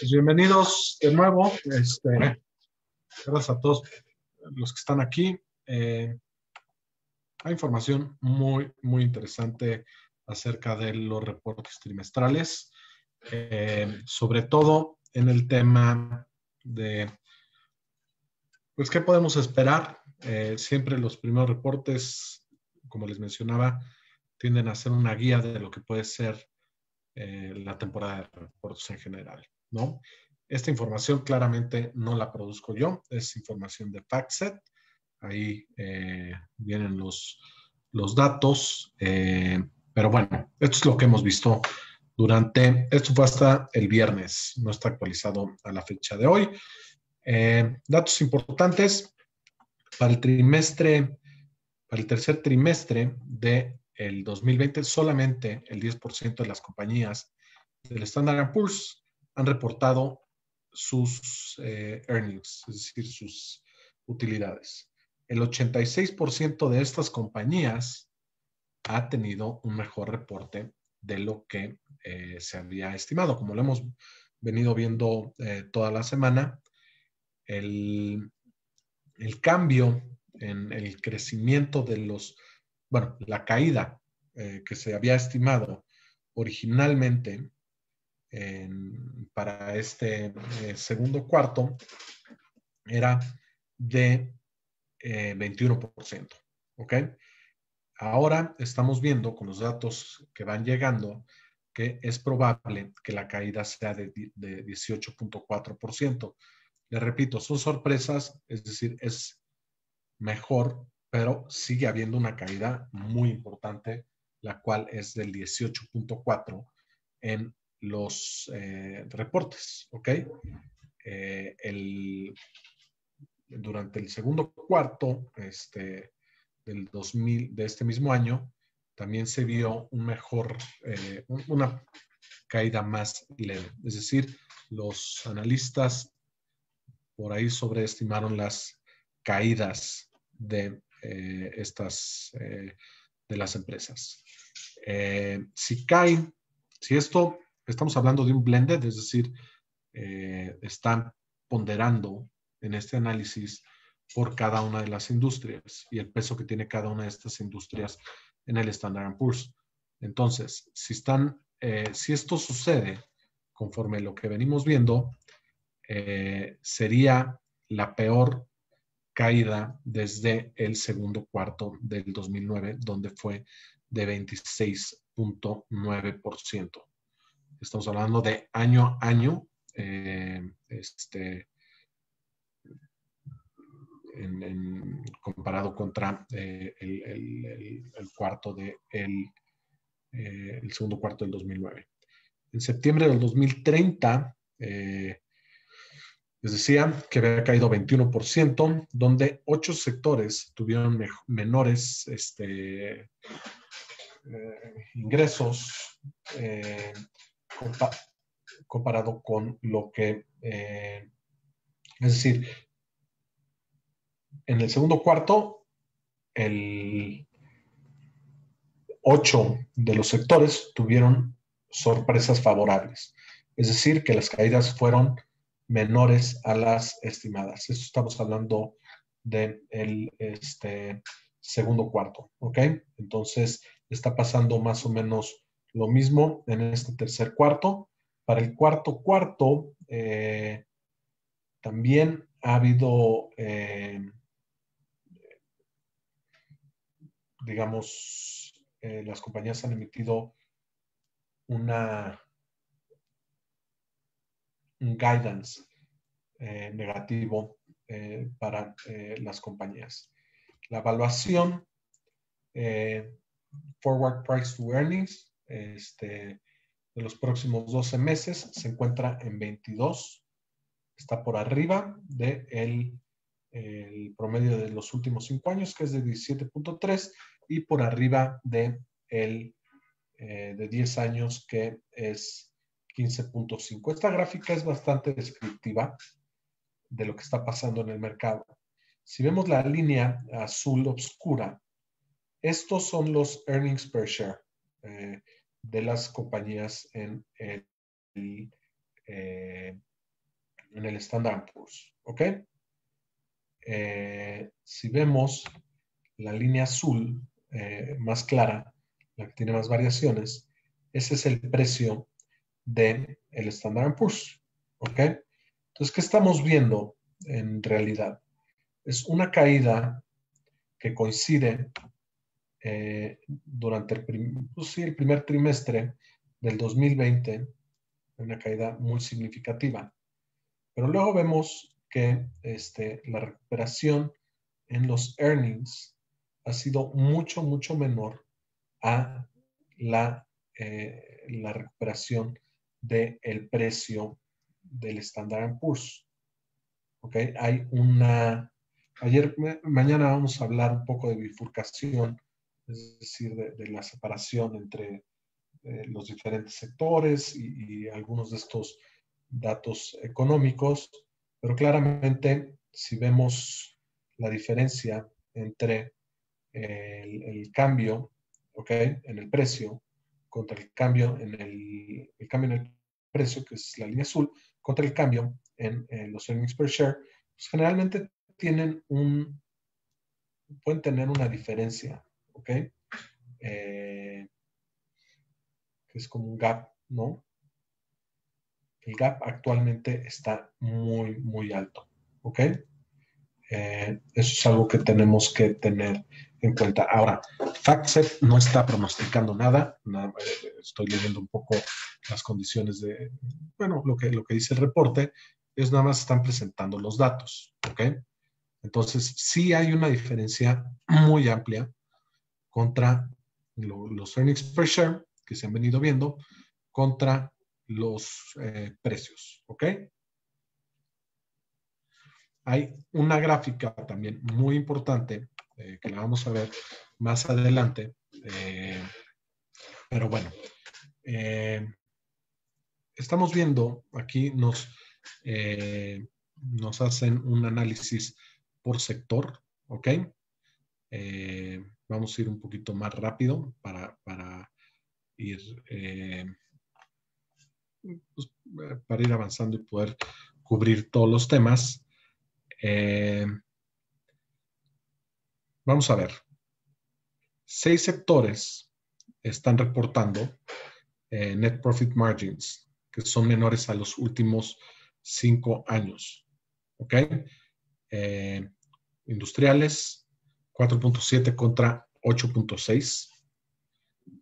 Pues bienvenidos de nuevo. Gracias a todos los que están aquí. Hay información muy interesante acerca de los reportes trimestrales, sobre todo en el tema de, pues, ¿qué podemos esperar? Siempre los primeros reportes, como les mencionaba, tienden a ser una guía de lo que puede ser la temporada de reportes en general, ¿no? Esta información claramente no la produzco yo, es información de FactSet. Ahí vienen los datos, pero bueno, esto es lo que hemos visto esto fue hasta el viernes, no está actualizado a la fecha de hoy. Datos importantes para para el tercer trimestre del 2020, solamente el 10% de las compañías del Standard & Poor's han reportado sus earnings, es decir, sus utilidades. El 86% de estas compañías ha tenido un mejor reporte de lo que se había estimado. Como lo hemos venido viendo toda la semana, el cambio en el crecimiento la caída que se había estimado originalmente para este segundo cuarto era de 21%. ¿Ok? Ahora estamos viendo con los datos que van llegando que es probable que la caída sea de 18.4%. Les repito, son sorpresas, es decir, es mejor, pero sigue habiendo una caída muy importante, la cual es del 18.4% en los reportes, ¿ok? Durante el segundo cuarto de este mismo año, también se vio una caída más leve. Es decir, los analistas por ahí sobreestimaron las caídas de de las empresas. Estamos hablando de un blended, es decir, están ponderando en este análisis por cada una de las industrias y el peso que tiene cada una de estas industrias en el Standard & Poor's. Entonces, si esto sucede conforme lo que venimos viendo, sería la peor caída desde el segundo cuarto del 2009, donde fue de 26.9%. Estamos hablando de año a año, comparado contra el segundo cuarto del 2009. En septiembre del 2030, les decía que había caído 21%, donde 8 sectores tuvieron menores ingresos comparado con lo que, es decir, en el segundo cuarto, 8 de los sectores tuvieron sorpresas favorables. Es decir, que las caídas fueron menores a las estimadas. Esto estamos hablando del segundo cuarto, ¿ok? Entonces, está pasando más o menos lo mismo en este tercer cuarto. Para el cuarto cuarto, también ha habido, digamos, las compañías han emitido un guidance negativo para las compañías. La evaluación Forward Price to Earnings de los próximos 12 meses se encuentra en 22. Está por arriba del el promedio de los últimos 5 años, que es de 17.3, y por arriba de 10 años, que es 15.5. Esta gráfica es bastante descriptiva de lo que está pasando en el mercado. Si vemos la línea azul oscura, estos son los earnings per share de las compañías en en el Standard & Poor's, ¿ok? Si vemos la línea azul más clara, la que tiene más variaciones, ese es el precio del Standard & Poor's, ¿ok? Entonces, ¿qué estamos viendo en realidad? Es una caída que coincide durante el primer trimestre del 2020, una caída muy significativa. Pero luego vemos que la recuperación en los earnings ha sido mucho, mucho menor a la recuperación del precio del Standard & Poor's. ¿Ok? Hay mañana vamos a hablar un poco de bifurcación, es decir, de la separación entre los diferentes sectores y algunos de estos datos económicos, pero claramente si vemos la diferencia entre el cambio, ¿ok? En el precio contra el cambio en el cambio en el precio, que es la línea azul, contra el cambio en los earnings per share, pues generalmente pueden tener una diferencia, ¿ok? Que es como un gap, ¿no? El gap actualmente está muy, muy alto, ¿ok? Eso es algo que tenemos que tener en cuenta. Ahora, FactSet no está pronosticando nada, estoy leyendo un poco las condiciones de, bueno, lo que dice el reporte, ellos nada más están presentando los datos, ¿ok? Entonces, sí hay una diferencia muy amplia contra los earnings per share que se han venido viendo contra los precios, ¿ok? Hay una gráfica también muy importante que la vamos a ver más adelante, pero bueno, estamos viendo aquí nos hacen un análisis por sector, ¿ok? Vamos a ir un poquito más rápido para ir pues, para ir avanzando y poder cubrir todos los temas. Vamos a ver. 6 sectores están reportando net profit margins que son menores a los últimos 5 años. ¿Ok? Industriales, 4.7 contra 8.6.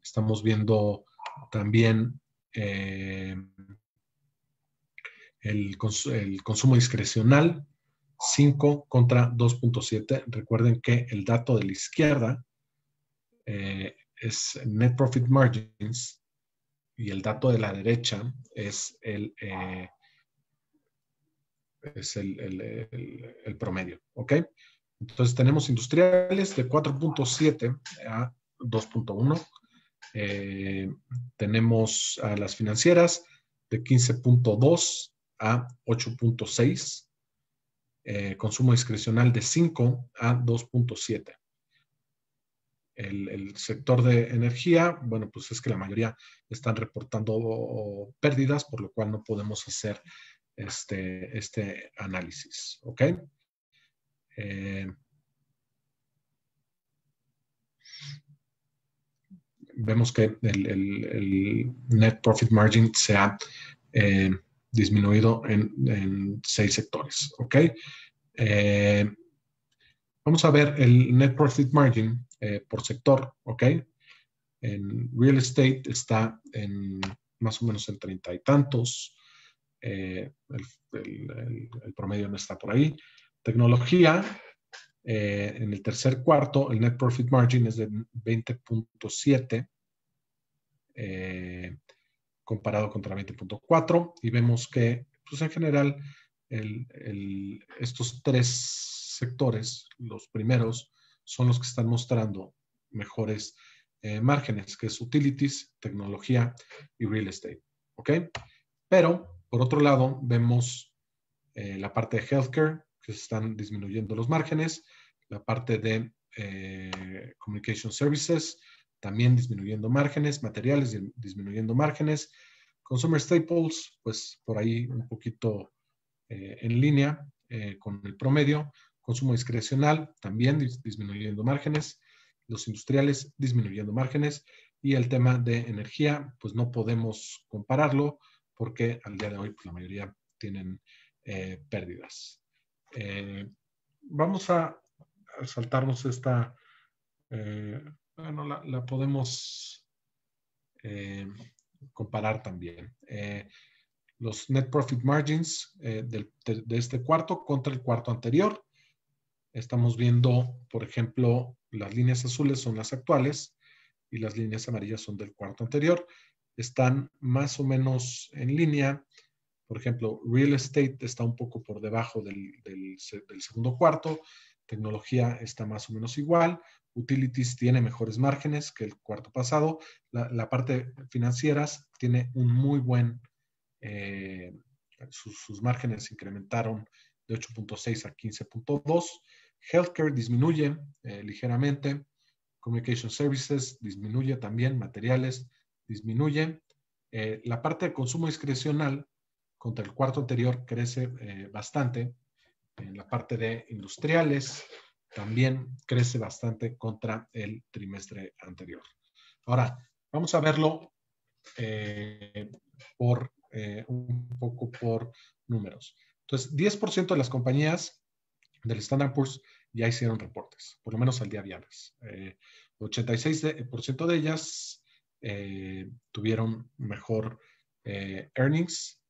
Estamos viendo también el consumo discrecional, 5 contra 2.7. Recuerden que el dato de la izquierda es net profit margins y el dato de la derecha es el promedio, ¿ok? Entonces tenemos industriales de 4.7 a 2.1. Tenemos a las financieras de 15.2 a 8.6. Consumo discrecional de 5 a 2.7. El sector de energía, bueno, pues es que la mayoría están reportando pérdidas, por lo cual no podemos hacer este análisis, ¿ok? Vemos que el net profit margin se ha disminuido en 6 sectores, ¿ok? Vamos a ver el net profit margin por sector, ¿ok? En real estate está en más o menos en 30 y tantos. El promedio no está por ahí. Tecnología, en el tercer cuarto, el net profit margin es de 20.7 comparado contra 20.4 y vemos que, pues en general, estos 3 sectores, los primeros, son los que están mostrando mejores márgenes, que es utilities, tecnología y real estate, ¿ok? Pero, por otro lado, vemos la parte de healthcare, que se están disminuyendo los márgenes, la parte de communication services, también disminuyendo márgenes, materiales disminuyendo márgenes, consumer staples, pues por ahí un poquito en línea con el promedio. Consumo discrecional también disminuyendo márgenes. Los industriales disminuyendo márgenes. Y el tema de energía, pues no podemos compararlo porque al día de hoy pues, la mayoría tienen pérdidas. Vamos a saltarnos esta, bueno, la podemos comparar también. Los net profit margins de este cuarto contra el cuarto anterior. Estamos viendo, por ejemplo, las líneas azules son las actuales y las líneas amarillas son del cuarto anterior. Están más o menos en línea. Por ejemplo, real estate está un poco por debajo del segundo cuarto. Tecnología está más o menos igual. Utilities tiene mejores márgenes que el cuarto pasado. La parte financieras tiene un muy buen... sus márgenes incrementaron de 8.6 a 15.2. Healthcare disminuye ligeramente. Communication Services disminuye también. Materiales disminuye. La parte de consumo discrecional contra el cuarto anterior crece bastante. En la parte de industriales también crece bastante contra el trimestre anterior. Ahora, vamos a verlo un poco por números. Entonces, 10% de las compañías del Standard & Poor's ya hicieron reportes, por lo menos al día viernes. 86% de ellas tuvieron mejor earnings,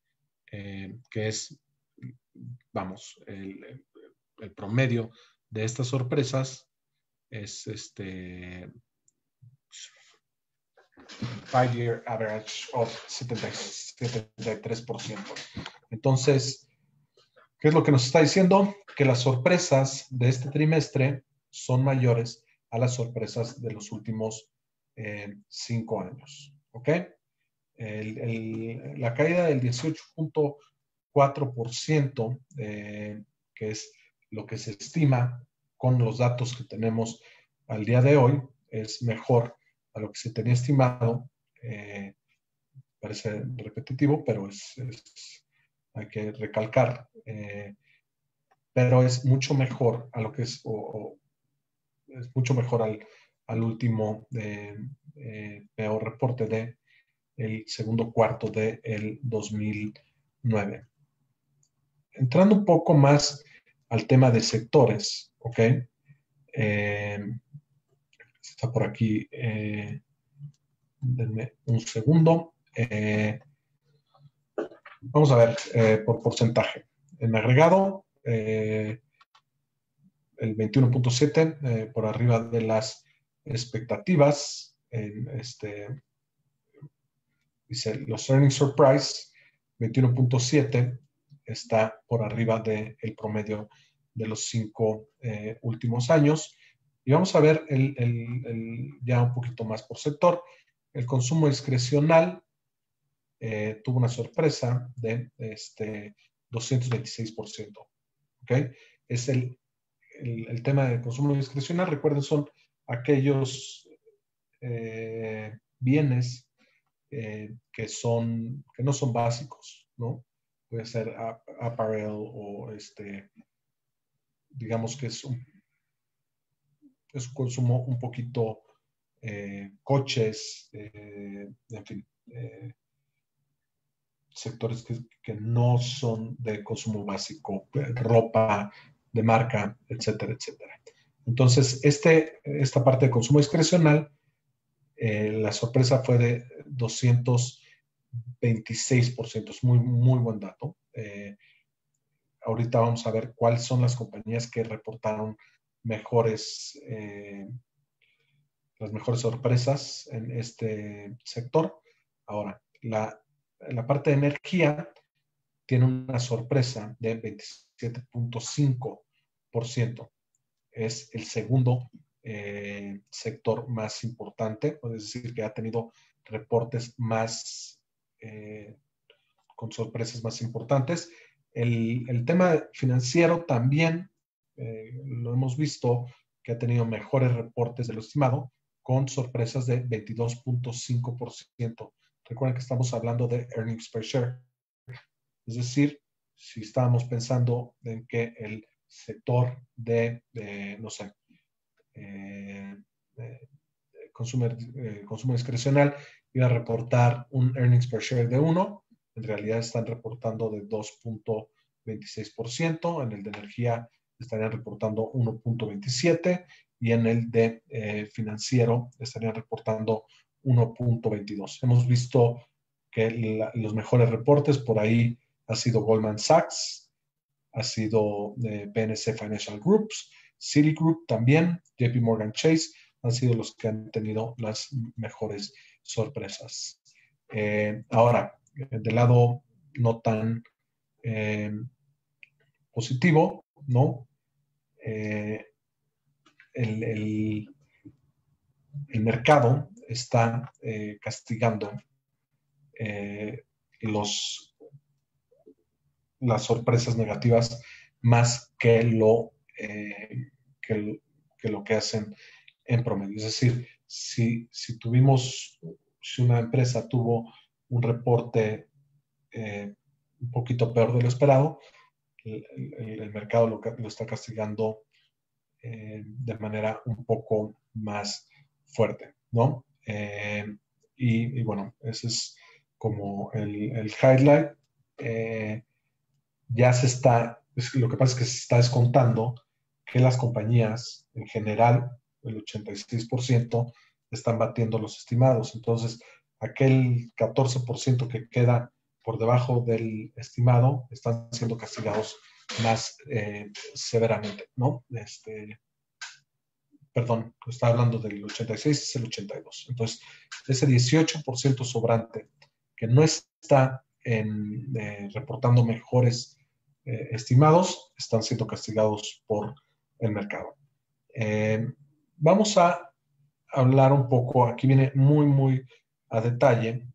que es, vamos, el promedio de estas sorpresas es 5-year average of 73%. Entonces, ¿qué es lo que nos está diciendo? Que las sorpresas de este trimestre son mayores a las sorpresas de los últimos 5 años. ¿Ok? La caída del 18.4%, que es lo que se estima con los datos que tenemos al día de hoy, es mejor a lo que se tenía estimado. Parece repetitivo, pero hay que recalcar. Pero es mucho mejor a lo que es mucho mejor al último peor reporte de el segundo cuarto del 2009. Entrando un poco más al tema de sectores, ¿ok? Está por aquí, denme un segundo. Vamos a ver por porcentaje. En agregado, el 21.7 por arriba de las expectativas. Dice los earnings surprise, 21.7 está por arriba del promedio de los 5 últimos años. Y vamos a ver ya un poquito más por sector. El consumo discrecional tuvo una sorpresa de 226%. ¿Okay? Es el tema del consumo discrecional. Recuerden, son aquellos bienes que no son básicos, ¿no? Puede ser apparel o digamos que es un consumo un poquito coches, en fin, sectores que no son de consumo básico, ropa de marca, etcétera, etcétera. Entonces, esta parte de consumo discrecional, la sorpresa fue de 226%. Es muy, muy buen dato. Ahorita vamos a ver cuáles son las compañías que reportaron las mejores sorpresas en este sector. Ahora, la parte de energía tiene una sorpresa de 27.5%. Es el segundo sector más importante, es decir, que ha tenido reportes más con sorpresas más importantes. El tema financiero también lo hemos visto que ha tenido mejores reportes de lo estimado, con sorpresas de 22.5%. Recuerden que estamos hablando de earnings per share. Es decir, si estábamos pensando en que el sector de no sé, consumo discrecional iba a reportar un earnings per share de 1, en realidad están reportando de 2.26%, en el de energía estarían reportando 1.27 y en el de financiero estarían reportando 1.22. Hemos visto que los mejores reportes por ahí ha sido Goldman Sachs, ha sido PNC Financial Groups, Citigroup también, JP Morgan Chase, han sido los que han tenido las mejores sorpresas. Ahora, del lado no tan positivo, ¿no? El mercado está castigando las sorpresas negativas más que lo que hacen en promedio. Es decir, si una empresa tuvo un reporte un poquito peor de lo esperado, el mercado lo está castigando de manera un poco más fuerte, ¿no? Y bueno, ese es como el highlight. Ya lo que pasa es que se está descontando que las compañías en general, el 86%, están batiendo los estimados. Entonces, aquel 14% que queda por debajo del estimado están siendo castigados más severamente, ¿no? Perdón, estaba hablando del 86, es el 82. Entonces, ese 18% sobrante que no está reportando mejores estimados, están siendo castigados por el mercado. Vamos a hablar un poco, aquí viene muy, muy a detalle,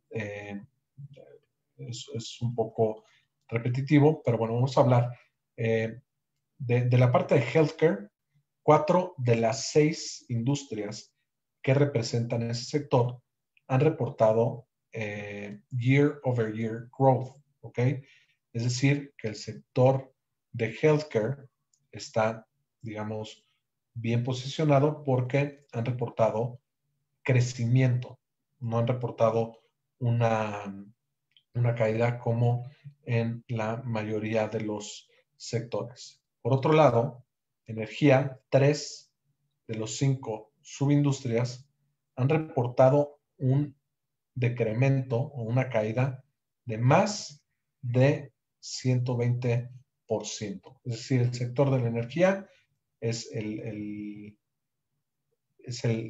es un poco repetitivo, pero bueno, vamos a hablar de la parte de healthcare. 4 de las 6 industrias que representan ese sector han reportado year over year growth, ¿ok? Es decir, que el sector de healthcare está, digamos, bien posicionado porque han reportado crecimiento, no han reportado una caída como en la mayoría de los sectores. Por otro lado, energía, 3 de los 5 subindustrias han reportado un decremento o una caída de más de 120%. Es decir, el sector de la energía es el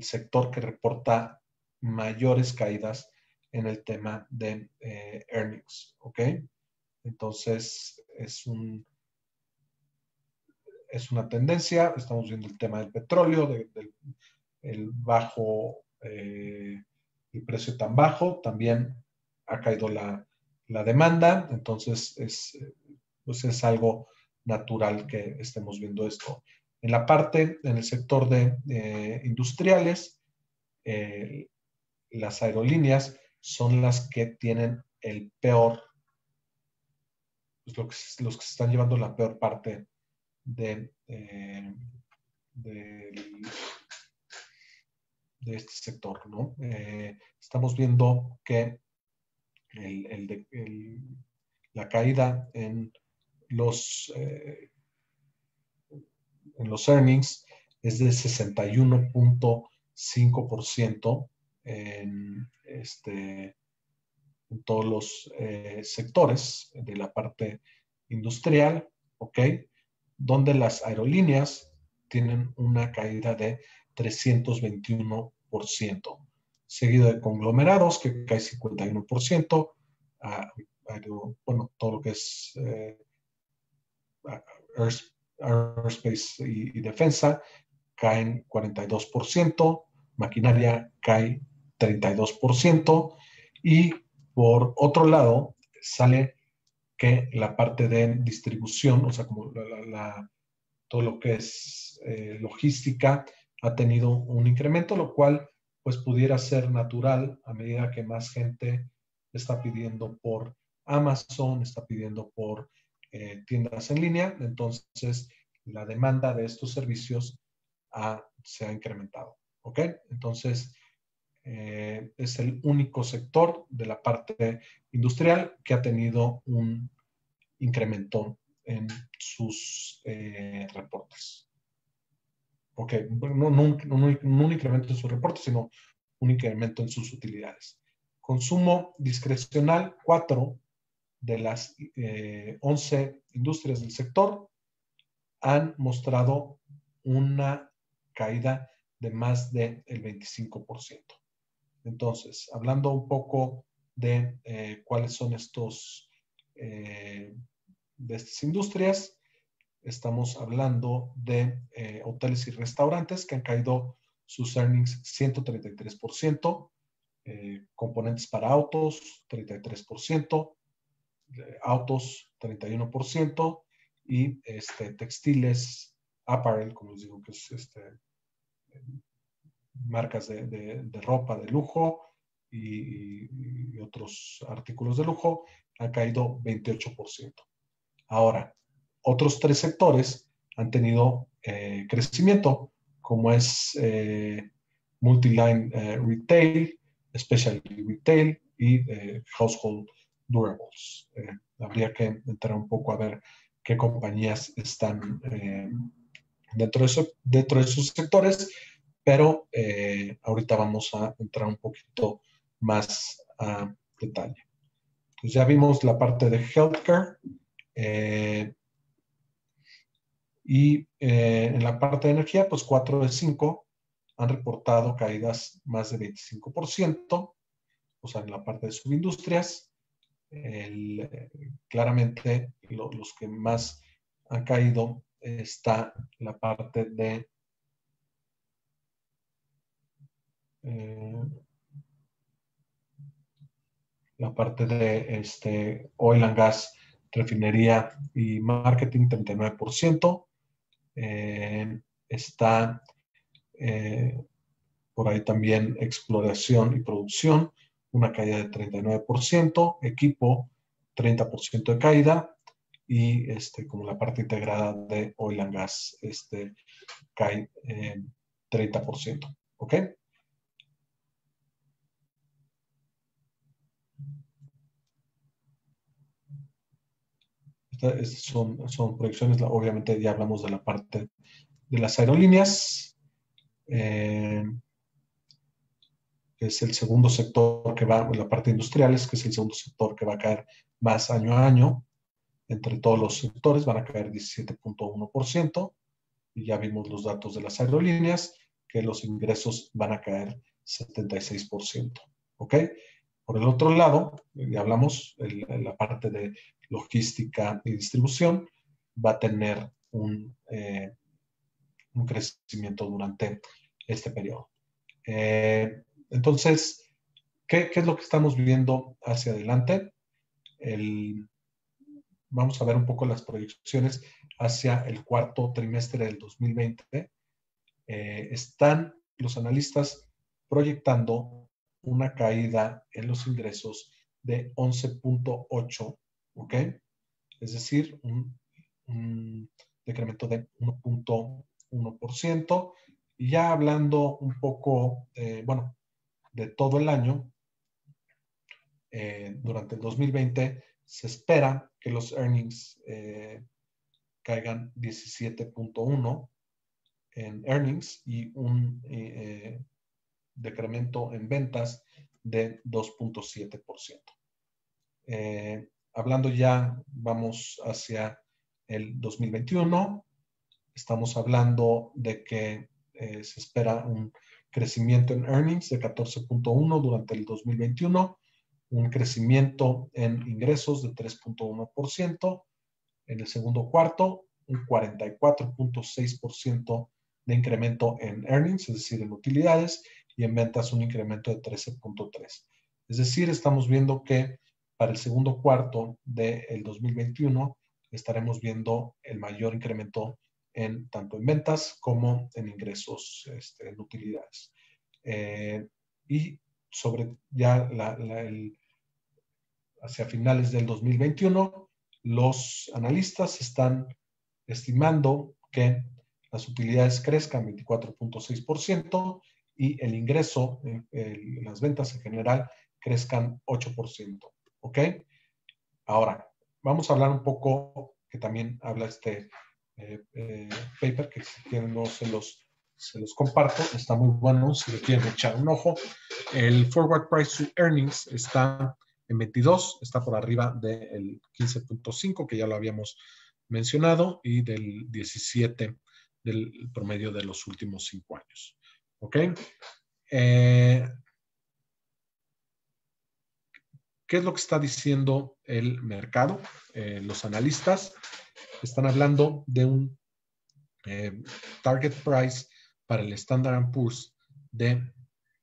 sector que reporta mayores caídas en el tema de earnings, ¿ok? Entonces, es una tendencia. Estamos viendo el tema del petróleo, el precio tan bajo, también ha caído la demanda, entonces pues es algo natural que estemos viendo esto. En el sector de industriales, las aerolíneas son las que tienen el peor, pues los que se están llevando la peor parte de este sector, ¿no? Estamos viendo que la caída en los earnings es de 61.5% en todos los sectores de la parte industrial, ¿ok? Donde las aerolíneas tienen una caída de 321%, seguido de conglomerados que cae 51%, bueno, todo lo que es aerospace y defensa caen 42%, maquinaria cae 32%, y por otro lado sale que la parte de distribución, o sea, como todo lo que es logística, ha tenido un incremento, lo cual pues pudiera ser natural a medida que más gente está pidiendo por Amazon, está pidiendo por tiendas en línea, entonces la demanda de estos servicios se ha incrementado. ¿Ok? Entonces, es el único sector de la parte industrial que ha tenido un incremento en sus reportes. Ok, no un incremento en sus reportes, sino un incremento en sus utilidades. Consumo discrecional, 4 de las 11 industrias del sector han mostrado una caída de más del 25%. Entonces, hablando un poco de cuáles son de estas industrias, estamos hablando de hoteles y restaurantes que han caído sus earnings 133%, componentes para autos 33%, autos 31% y textiles, apparel, como les digo, que es marcas de ropa de lujo y otros artículos de lujo, ha caído 28%. Ahora, otros 3 sectores han tenido crecimiento, como es multiline retail, specialty retail y household durables. Habría que entrar un poco a ver qué compañías están dentro de esos sectores, pero ahorita vamos a entrar un poquito más a detalle. Pues ya vimos la parte de healthcare y en la parte de energía, pues 4 de 5 han reportado caídas más de 25%, o sea, en la parte de subindustrias. Claramente los que más han caído está la parte de oil and gas, refinería y marketing, 39%. Está por ahí también exploración y producción, una caída de 39%, equipo, 30% de caída, y como la parte integrada de oil and gas cae 30%. ¿Ok? Estas son proyecciones, obviamente ya hablamos de la parte de las aerolíneas, que es el segundo sector que va, la parte industriales, que es el segundo sector que va a caer más año a año. Entre todos los sectores van a caer 17.1%, y ya vimos los datos de las aerolíneas, que los ingresos van a caer 76%. ¿Ok? Por el otro lado, ya hablamos, la parte de logística y distribución va a tener un crecimiento durante este periodo. Entonces, ¿qué es lo que estamos viendo hacia adelante? Vamos a ver un poco las proyecciones hacia el cuarto trimestre del 2020. Están los analistas proyectando una caída en los ingresos de 11.8, ¿ok? Es decir, un decremento de 1.1%. Y ya hablando un poco, de todo el año, durante el 2020 se espera que los earnings caigan 17.1 en earnings y un decremento en ventas de 2.7%. Hablando ya, vamos hacia el 2021, estamos hablando de que se espera un crecimiento en earnings de 14.1 durante el 2021, un crecimiento en ingresos de 3.1%, en el segundo cuarto, un 44.6% de incremento en earnings, es decir, en utilidades, y en ventas un incremento de 13.3%. Es decir, estamos viendo que para el segundo cuarto del 2021 estaremos viendo el mayor incremento tanto en ventas como en ingresos, en utilidades. Y sobre ya hacia finales del 2021, los analistas están estimando que las utilidades crezcan 24.6% y el ingreso, las ventas en general, crezcan 8%. ¿Ok? Ahora, vamos a hablar un poco, que también habla este paper, que si quieren no se los comparto, está muy bueno si le quieren echar un ojo. El forward price to earnings está en 22, está por arriba del 15.5, que ya lo habíamos mencionado, y del 17 del promedio de los últimos 5 años. ¿Ok? ¿Qué es lo que está diciendo el mercado? Los analistas están hablando de un target price para el Standard & Poor's de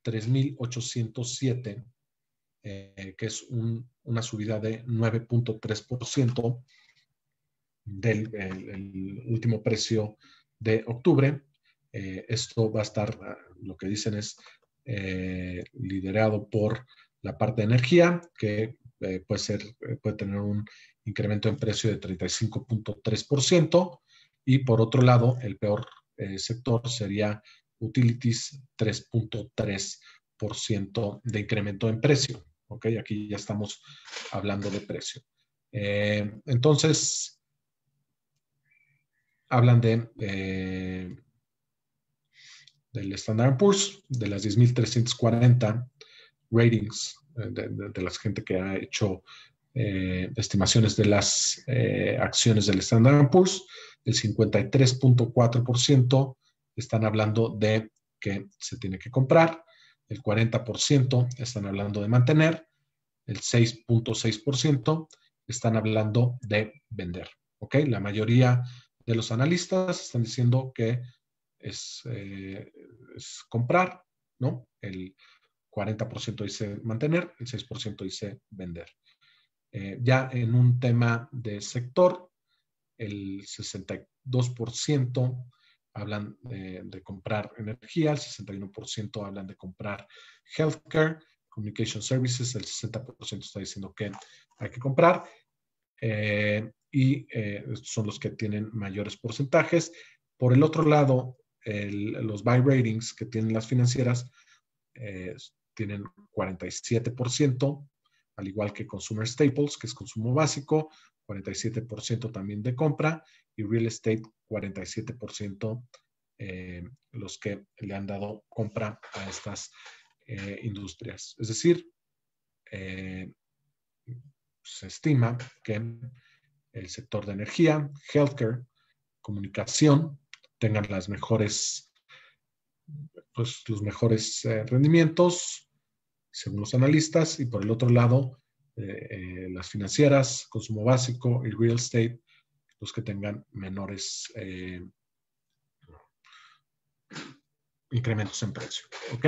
3,807, que es una subida de 9.3% del el último precio de octubre. Esto va a estar, lo que dicen es, liderado por la parte de energía, que puede tener un incremento en precio de 35.3%, y por otro lado, el peor sector sería utilities, 3.3% de incremento en precio. ¿Ok? Aquí ya estamos hablando de precio. Entonces, hablan del Standard & Poor's, de las 10,340 ratings, de la gente que ha hecho estimaciones de las acciones del Standard & Poor's. El 53.4% están hablando de que se tiene que comprar, el 40% están hablando de mantener, el 6.6% están hablando de vender. ¿Ok? La mayoría de los analistas están diciendo que es comprar, ¿no? El 40% dice mantener, el 6% dice vender. Ya en un tema de sector, el 62% hablan de comprar energía, el 61% hablan de comprar healthcare, communication services, el 60% está diciendo que hay que comprar, y son los que tienen mayores porcentajes. Por el otro lado, los buy ratings que tienen las financieras tienen 47%, al igual que consumer staples, que es consumo básico, 47% también de compra, y real estate, 47%, los que le han dado compra a estas industrias. Es decir, se estima que el sector de energía, healthcare, comunicación tengan los mejores rendimientos, según los analistas, y por el otro lado, las financieras, consumo básico y real estate, los que tengan menores incrementos en precio. ¿Ok?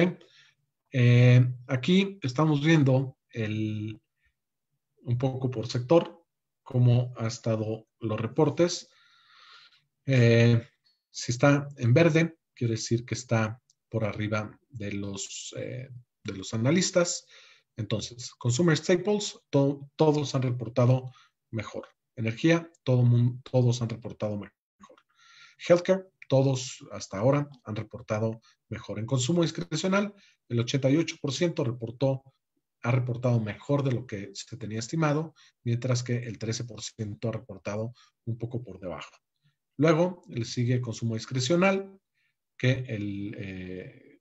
Aquí estamos viendo un poco por sector cómo han estado los reportes. Si está en verde, quiere decir que está por arriba de los analistas. Entonces, consumer staples, todos han reportado mejor. Energía, todos han reportado mejor. Healthcare, todos hasta ahora han reportado mejor. En consumo discrecional, el 88% ha reportado mejor de lo que se tenía estimado, mientras que el 13% ha reportado un poco por debajo. Luego le sigue consumo discrecional, que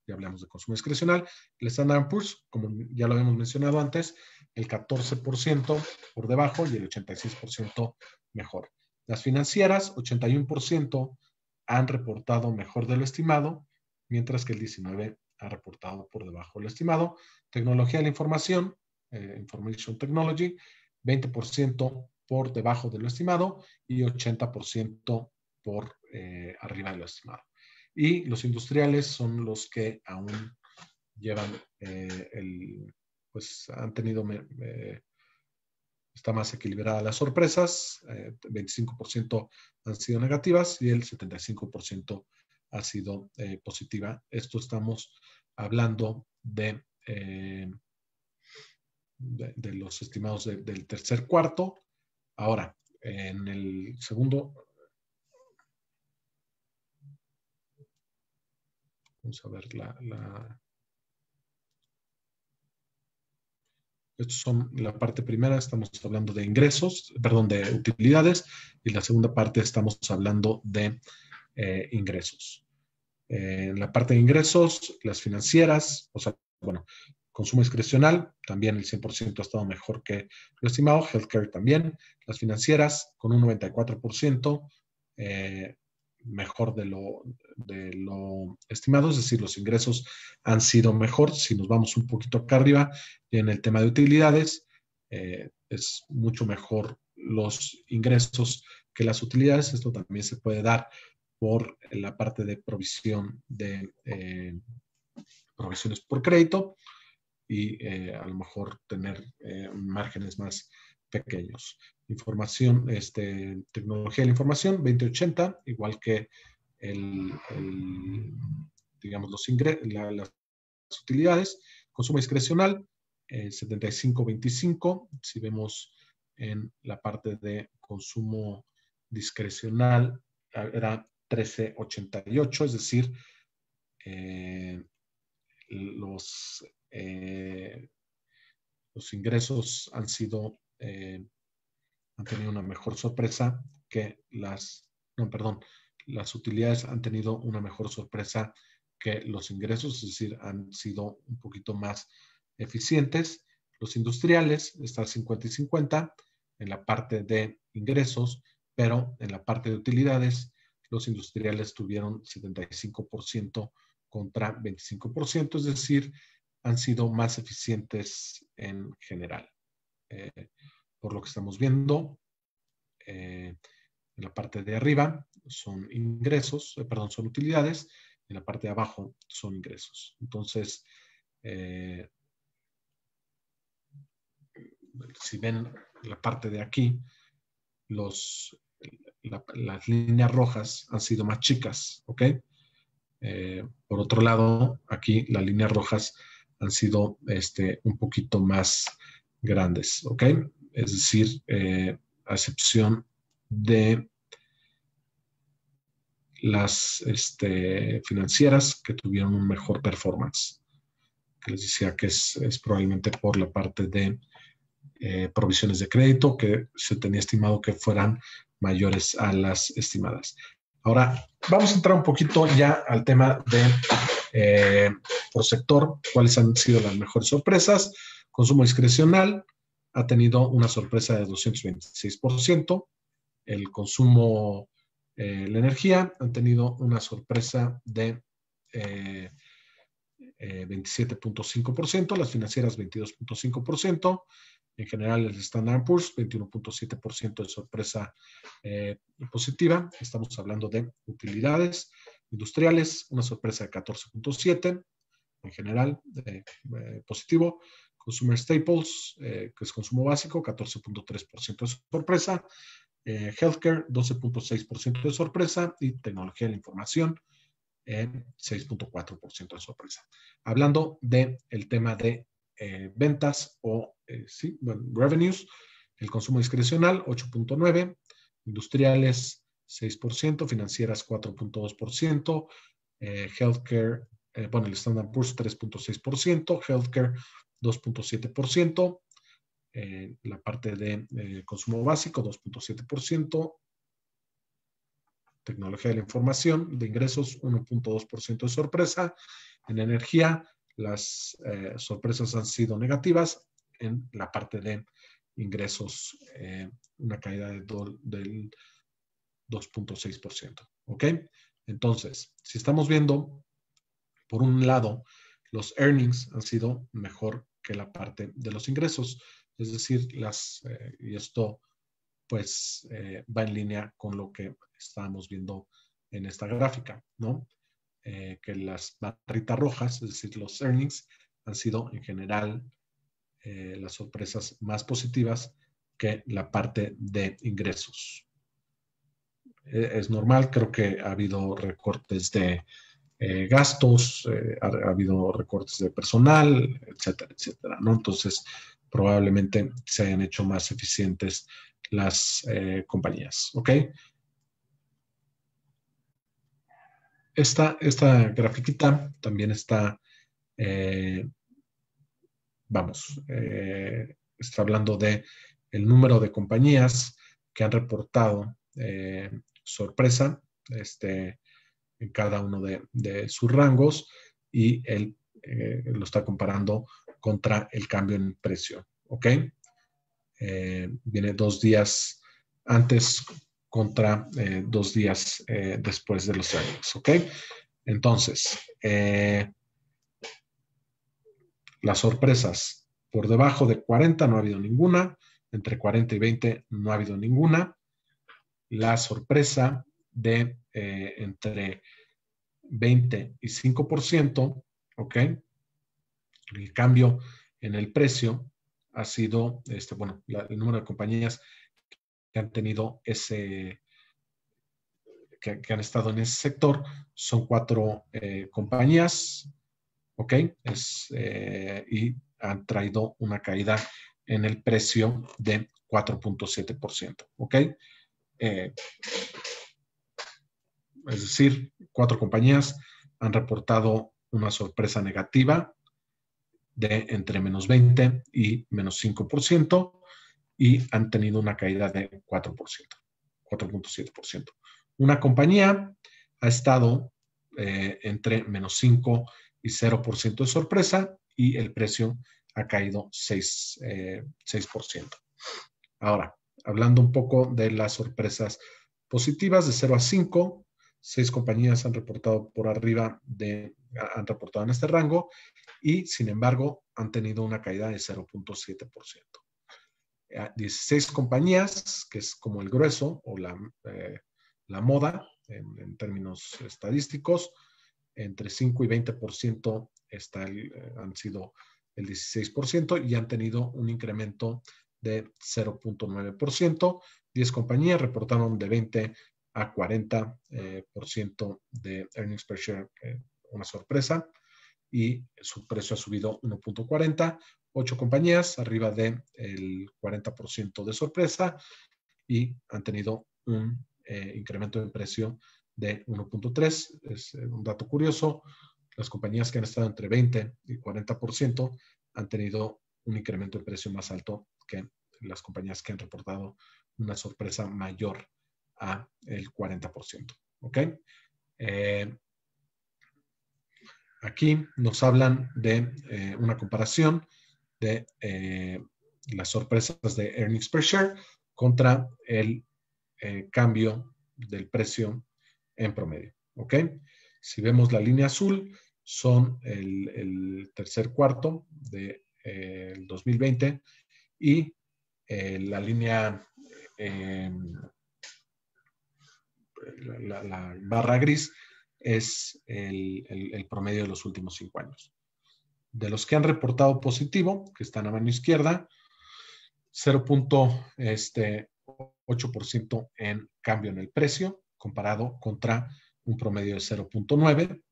ya hablamos de consumo discrecional. El Standard & Poor's, como ya lo habíamos mencionado antes, el 14% por debajo y el 86% mejor. Las financieras, 81% han reportado mejor de lo estimado, mientras que el 19% ha reportado por debajo de lo estimado. Tecnología de la información, Information Technology, 20% por debajo de lo estimado y 80% por arriba de lo estimado. Y los industriales son los que aún llevan han tenido, está más equilibrada las sorpresas, 25% han sido negativas y el 75% ha sido positiva. Esto estamos hablando de los estimados del tercer cuarto. Ahora, en el segundo, vamos a ver estos son la parte primera, estamos hablando de ingresos, perdón, de utilidades, y la segunda parte estamos hablando de ingresos. En la parte de ingresos, las financieras, o sea, bueno, consumo discrecional, también el 100% ha estado mejor que lo estimado, healthcare también, las financieras con un 94%, mejor de lo estimado, es decir, los ingresos han sido mejor. Si nos vamos un poquito acá arriba, en el tema de utilidades, es mucho mejor los ingresos que las utilidades. Esto también se puede dar por la parte de provisión de provisiones por crédito y a lo mejor tener márgenes más pequeños. Información, tecnología de la información, 2080, igual que digamos, las utilidades. Consumo discrecional, 75-25. Si vemos en la parte de consumo discrecional, era 13.88, es decir, los ingresos han tenido una mejor sorpresa que las utilidades han tenido una mejor sorpresa que los ingresos, es decir, han sido un poquito más eficientes. Los industriales están 50 y 50 en la parte de ingresos, pero en la parte de utilidades, los industriales tuvieron 75% contra 25%, es decir, han sido más eficientes en general. Por lo que estamos viendo, en la parte de arriba son ingresos, son utilidades, en la parte de abajo son ingresos. Entonces, si ven la parte de aquí, las líneas rojas han sido más chicas, ¿ok? Por otro lado, aquí las líneas rojas han sido un poquito más grandes, ¿ok? Es decir, a excepción de las financieras que tuvieron un mejor performance, que les decía que es probablemente por la parte de provisiones de crédito, que se tenía estimado que fueran mayores a las estimadas. Ahora, vamos a entrar un poquito ya al tema de por sector, cuáles han sido las mejores sorpresas. Consumo discrecional ha tenido una sorpresa de 226%. El consumo, la energía, han tenido una sorpresa de 27.5%, las financieras 22.5%, en general el Standard & Poor's 21.7% de sorpresa positiva. Estamos hablando de utilidades industriales, una sorpresa de 14.7%, en general positivo. Consumer Staples, que es consumo básico, 14.3% de sorpresa. Healthcare, 12.6% de sorpresa, y tecnología de la información, 6.4% de sorpresa. Hablando del tema de ventas o revenues, el consumo discrecional 8.9%, industriales 6%, financieras 4.2%, healthcare, el Standard & Poor's 3.6%, healthcare 2.7%, la parte de consumo básico 2.7%, tecnología de la información, de ingresos 1.2% de sorpresa. En energía, las sorpresas han sido negativas. En la parte de ingresos, una caída del 2.6%. ¿Ok? Entonces, si estamos viendo, por un lado, los earnings han sido mejor que la parte de los ingresos. Es decir, y esto pues va en línea con lo que estábamos viendo en esta gráfica, ¿no? Que las barritas rojas, es decir, los earnings, han sido en general las sorpresas más positivas que la parte de ingresos. Es normal, creo que ha habido recortes de gastos, ha habido recortes de personal, etcétera, etcétera, ¿no? Entonces, probablemente se hayan hecho más eficientes las compañías. ¿Ok? Esta grafiquita también está, está hablando de el número de compañías que han reportado sorpresa en cada uno de sus rangos, y él lo está comparando contra el cambio en precio. ¿Ok? Viene 2 días antes contra 2 días después de los earnings. ¿Ok? Entonces, las sorpresas por debajo de 40 no ha habido ninguna, entre 40 y 20 no ha habido ninguna. La sorpresa de entre 20 y 5%, ¿ok? El cambio en el precio ha sido, el número de compañías que han tenido que han estado en ese sector son 4 compañías, ¿ok? Y han traído una caída en el precio de 4.7%, ¿ok? Es decir, 4 compañías han reportado una sorpresa negativa de entre menos 20 y menos 5%, y han tenido una caída de 4.7%. Una compañía ha estado entre menos 5 y 0% de sorpresa, y el precio ha caído 6%. Ahora, hablando un poco de las sorpresas positivas, de 0 a 5, 6 compañías han reportado han reportado en este rango, y sin embargo han tenido una caída de 0.7%. 16 compañías, que es como el grueso o la moda en términos estadísticos, entre 5 y 20% han sido el 16%, y han tenido un incremento de 0.9%. 10 compañías reportaron de 20 a 40% de earnings per share, una sorpresa, y su precio ha subido 1.40. 8 compañías arriba del 40% de sorpresa, y han tenido un incremento de precio de 1.3. Es un dato curioso. Las compañías que han estado entre 20 y 40% han tenido un incremento de precio más alto que las compañías que han reportado una sorpresa mayor a el 40%. ¿Ok? Aquí nos hablan de una comparación de las sorpresas de earnings per share contra el cambio del precio en promedio. ¿Ok? Si vemos la línea azul, son el tercer cuarto del 2020, y la línea, la barra gris, es el promedio de los últimos 5 años. De los que han reportado positivo, que están a mano izquierda, 0.8% en cambio en el precio, comparado contra un promedio de 0.9%.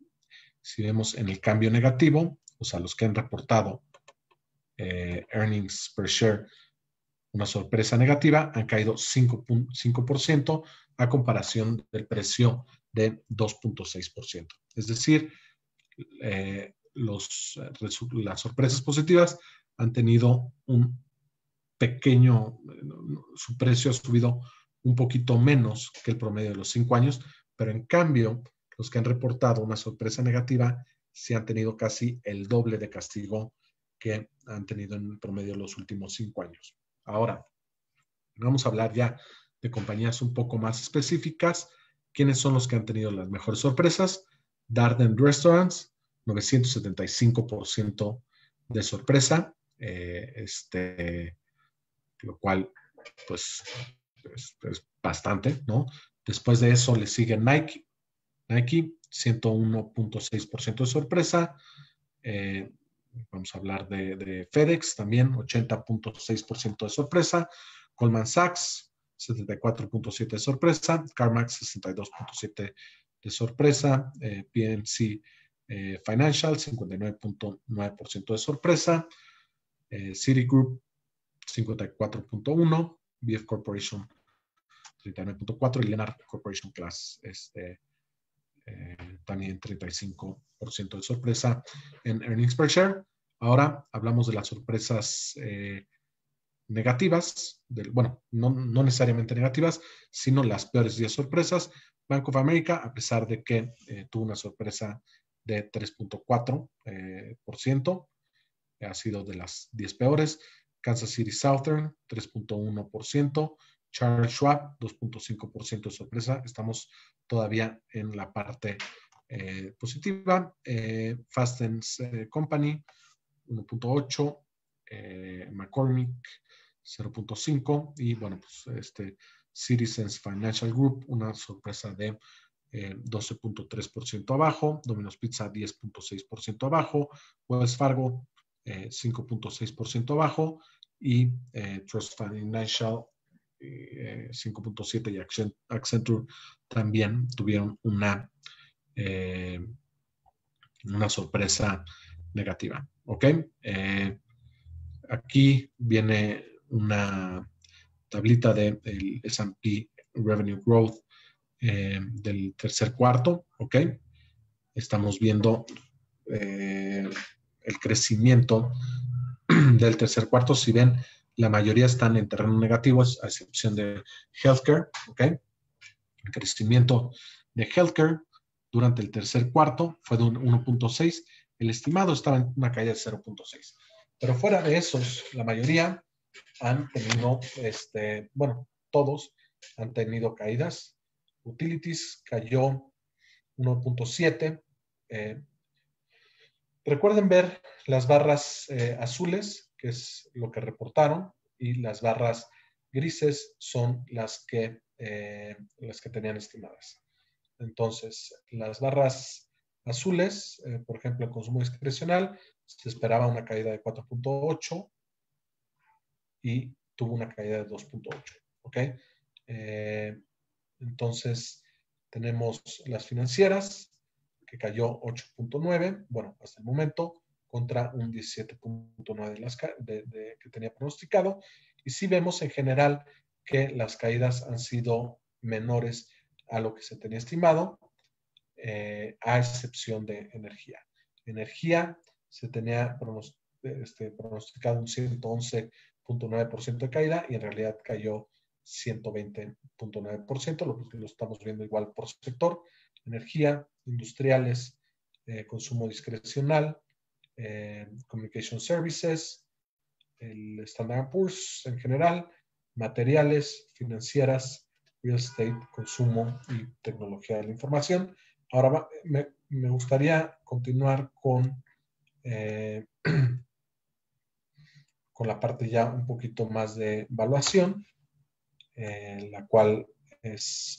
Si vemos en el cambio negativo, o sea, los que han reportado earnings per share, una sorpresa negativa, han caído 5% a comparación del precio de 2.6%. Es decir, las sorpresas positivas han tenido un pequeño, su precio ha subido un poquito menos que el promedio de los 5 años, pero en cambio, los que han reportado una sorpresa negativa sí han tenido casi el doble de castigo que han tenido en el promedio de los últimos 5 años. Ahora, vamos a hablar ya de compañías un poco más específicas. ¿Quiénes son los que han tenido las mejores sorpresas? Darden Restaurants, 975% de sorpresa, lo cual pues es bastante, ¿no? Después de eso le sigue Nike, 101.6% de sorpresa. Vamos a hablar de FedEx también, 80.6% de sorpresa. Goldman Sachs, 74.7% de sorpresa. CarMax, 62.7% de sorpresa. PNC Financial, 59.9% de sorpresa. Citigroup, 54.1, BF Corporation 39.4 y Lennart Corporation Class también 35% de sorpresa en earnings per share. Ahora hablamos de las sorpresas negativas, bueno, no necesariamente negativas, sino las peores 10 sorpresas. Bank of America, a pesar de que tuvo una sorpresa de 3.4%, ha sido de las 10 peores. Kansas City Southern, 3.1%. Charles Schwab, 2.5% de sorpresa. Estamos todavía en la parte positiva. Fastens Company, 1.8%. McCormick, 0.5%. Y bueno, pues Citizens Financial Group, una sorpresa de 12.3% abajo. Domino's Pizza, 10.6% abajo. Wells Fargo, 5.6% abajo. Y Trust Financial, 5.7%, y Accenture también tuvieron una sorpresa negativa. ¿Ok? Aquí viene una tablita del S&P Revenue Growth del tercer cuarto. ¿Ok? Estamos viendo el crecimiento del tercer cuarto. Si ven, la mayoría están en terreno negativo, a excepción de healthcare. ¿Ok? El crecimiento de healthcare durante el tercer cuarto fue de un 1.6. El estimado estaba en una caída de 0.6. Pero fuera de esos, la mayoría han tenido, bueno, todos han tenido caídas. Utilities cayó 1.7. Recuerden ver las barras azules, que es lo que reportaron, y las barras grises son las que tenían estimadas. Entonces, las barras azules, por ejemplo, el consumo discrecional, se esperaba una caída de 4.8 y tuvo una caída de 2.8. ¿Ok? Entonces, tenemos las financieras, que cayó 8.9, bueno, hasta el momento, contra un 17.9 que tenía pronosticado. Y sí vemos en general que las caídas han sido menores a lo que se tenía estimado, a excepción de energía. Energía se tenía pronosticado un 111.9% de caída y en realidad cayó 120.9%, lo estamos viendo igual por sector. Energía, industriales, consumo discrecional, communication services, el Standard & Poor's en general, materiales, financieras, real estate, consumo y tecnología de la información. Ahora me gustaría continuar con la parte ya un poquito más de evaluación, la cual es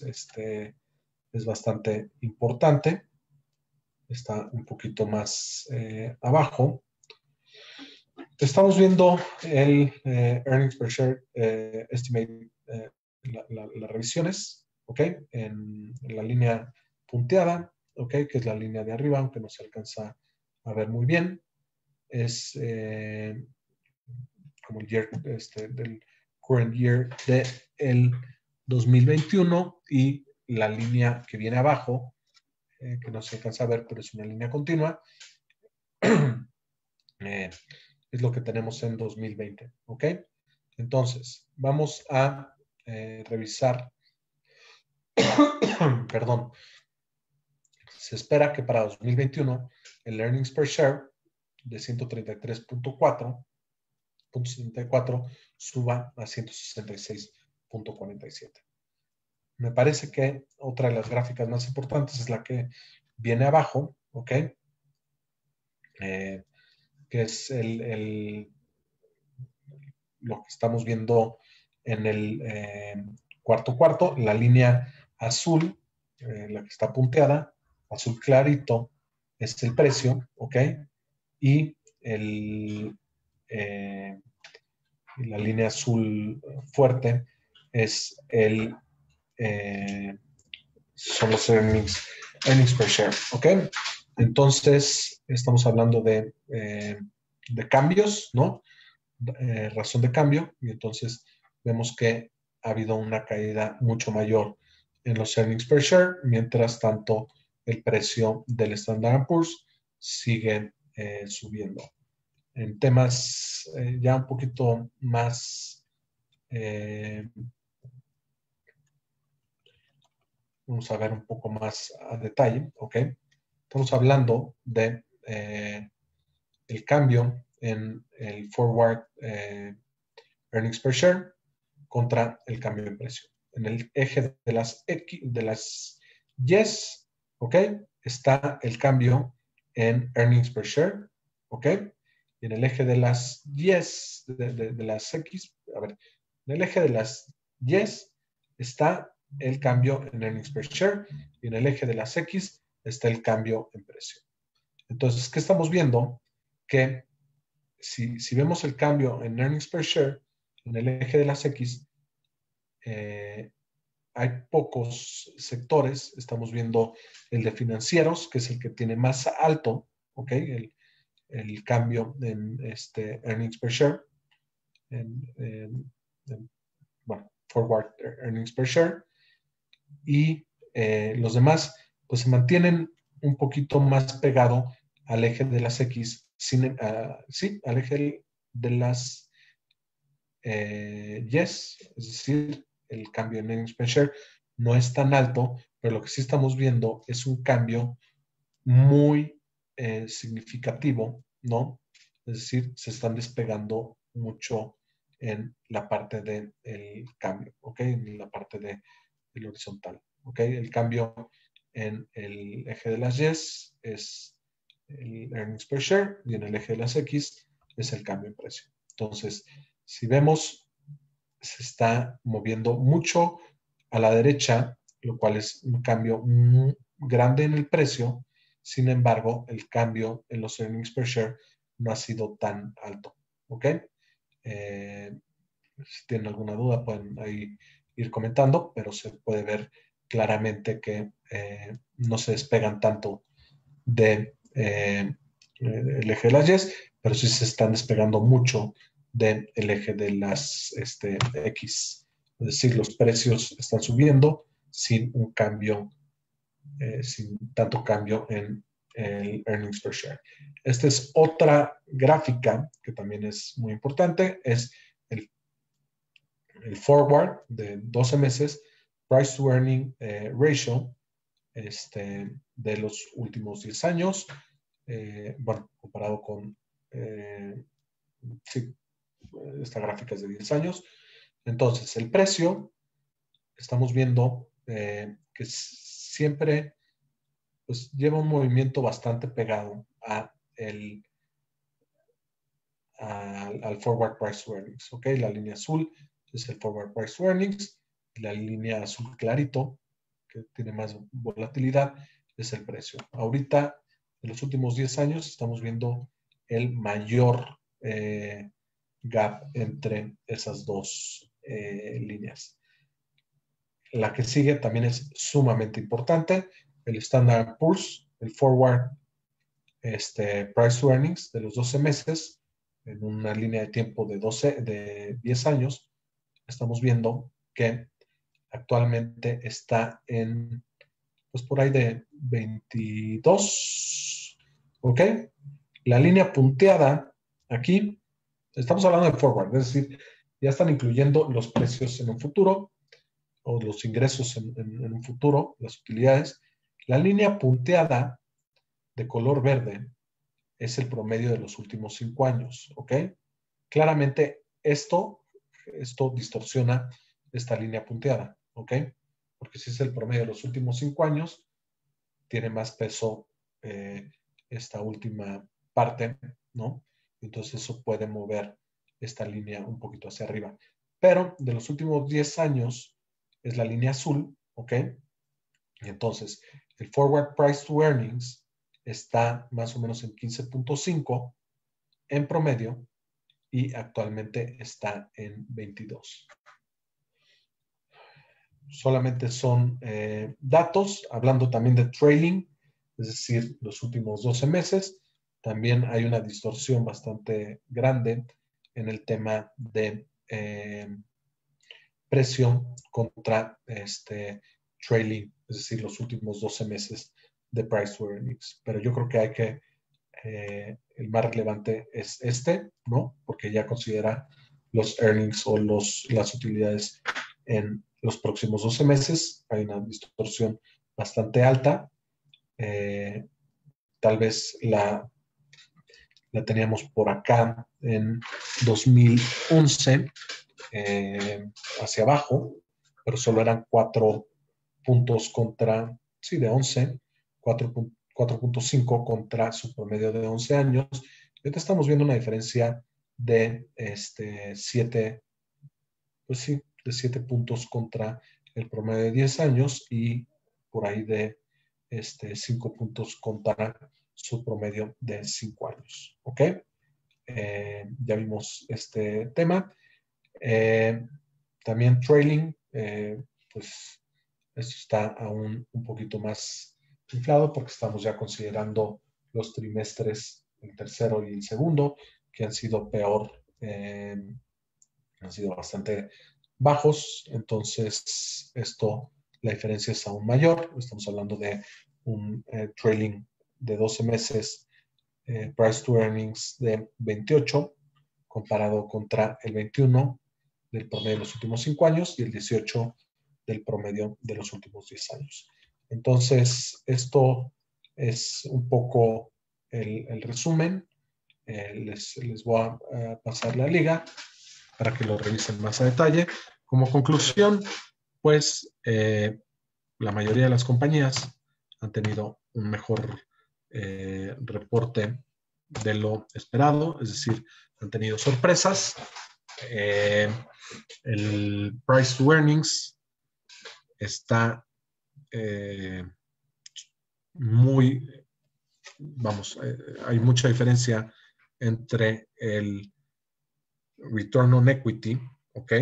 bastante importante. Está un poquito más abajo. Estamos viendo el earnings per share estimate, las revisiones, ¿ok? En la línea punteada, ¿ok? Que es la línea de arriba, aunque no se alcanza a ver muy bien. Es como el year del current year del 2021 y la línea que viene abajo, que no se alcanza a ver, pero es una línea continua, es lo que tenemos en 2020, ¿ok? Entonces, vamos a revisar, perdón, se espera que para 2021 el earnings per share de 133.4 suba a 166.47. Me parece que otra de las gráficas más importantes es la que viene abajo, ¿ok? Que es lo que estamos viendo en el cuarto, la línea azul, la que está punteada, azul clarito, es el precio, ¿ok? Y la línea azul fuerte es son los earnings per share, ¿ok? Entonces, estamos hablando de cambios, ¿no? razón de cambio, y entonces vemos que ha habido una caída mucho mayor en los earnings per share, mientras tanto el precio del Standard & Poor's sigue subiendo. En temas ya un poquito más, vamos a ver un poco más a detalle, ¿ok? Estamos hablando de el cambio en el forward earnings per share contra el cambio de precio. En el eje de las Yes, ¿ok? Está el cambio en earnings per share, ¿ok? Y en el eje de las Yes, de las X, a ver, en el eje de las Yes está el cambio en earnings per share y en el eje de las X está el cambio en precio. Entonces, ¿qué estamos viendo? Que si vemos el cambio en earnings per share en el eje de las X, hay pocos sectores. Estamos viendo el de financieros, que es el que tiene más alto, ¿ok? El cambio en earnings per share, bueno, forward earnings per share, y los demás pues se mantienen un poquito más pegado al eje de las X, sí, al eje de las Yes, es decir, el cambio en earnings per share no es tan alto, pero lo que sí estamos viendo es un cambio muy significativo, ¿no? Es decir, se están despegando mucho en la parte del cambio, ¿ok? En la parte del horizontal, ¿ok? El cambio en el eje de las Yes es el earnings per share y en el eje de las X es el cambio en precio. Entonces, si vemos, se está moviendo mucho a la derecha, lo cual es un cambio muy grande en el precio. Sin embargo, el cambio en los earnings per share no ha sido tan alto. ¿Ok? Si tienen alguna duda, pueden ahí ir comentando, pero se puede ver claramente que no se despegan tanto de el eje de las Yes, pero sí se están despegando mucho del eje de las X. Es decir, los precios están subiendo sin un cambio, sin tanto cambio en el earnings per share. Esta es otra gráfica que también es muy importante, es el forward de 12 meses, price to earning ratio, de los últimos 10 años, bueno, comparado con, sí, esta gráfica es de 10 años. Entonces, el precio, estamos viendo que siempre pues, lleva un movimiento bastante pegado al forward price to earnings, ¿ok? La línea azul es el forward price to earnings, y la línea azul clarito, que tiene más volatilidad, es el precio. Ahorita, en los últimos 10 años, estamos viendo el mayor gap entre esas dos líneas. La que sigue también es sumamente importante, el Standard & Poor's, el forward price to earnings de los 12 meses, en una línea de tiempo de 10 años, estamos viendo que actualmente está en, pues por ahí de 22, ¿ok? La línea punteada aquí, estamos hablando de forward, es decir, ya están incluyendo los precios en un futuro o los ingresos en un futuro, las utilidades. La línea punteada de color verde es el promedio de los últimos 5 años, ¿ok? Claramente esto distorsiona esta línea punteada, ¿ok? Porque si es el promedio de los últimos 5 años, tiene más peso esta última parte, ¿no? Entonces eso puede mover esta línea un poquito hacia arriba. Pero de los últimos 10 años es la línea azul, ¿ok? Y entonces el forward price to earnings está más o menos en 15.5 en promedio y actualmente está en 22. Solamente son datos, hablando también de trailing, es decir, los últimos 12 meses. También hay una distorsión bastante grande en el tema de precio contra trailing, es decir, los últimos 12 meses de price to earnings. Pero yo creo que el más relevante es ¿no? Porque ya considera los earnings o las utilidades en los próximos 12 meses. Hay una distorsión bastante alta. Tal vez la teníamos por acá en 2011 hacia abajo, pero solo eran 4 puntos contra, sí, de 11, 4.5 contra su promedio de 11 años. Y ahorita estamos viendo una diferencia de 7, pues sí, de 7 puntos contra el promedio de 10 años y por ahí de 5 puntos contra su promedio de 5 años. ¿Ok? Ya vimos este tema. También trailing, pues esto está aún un poquito más inflado porque estamos ya considerando los trimestres, el tercero y el segundo, que han sido peor, han sido bastante bajos. Entonces, la diferencia es aún mayor. Estamos hablando de un trailing de 12 meses, price to earnings de 28, comparado contra el 21 del promedio de los últimos 5 años y el 18 del promedio de los últimos 10 años. Entonces, esto es un poco el resumen. Les voy a pasar la liga para que lo revisen más a detalle. Como conclusión, pues la mayoría de las compañías han tenido un mejor reporte de lo esperado, es decir, han tenido sorpresas. El price to earnings está muy, vamos, hay mucha diferencia entre el return on equity, ¿ok?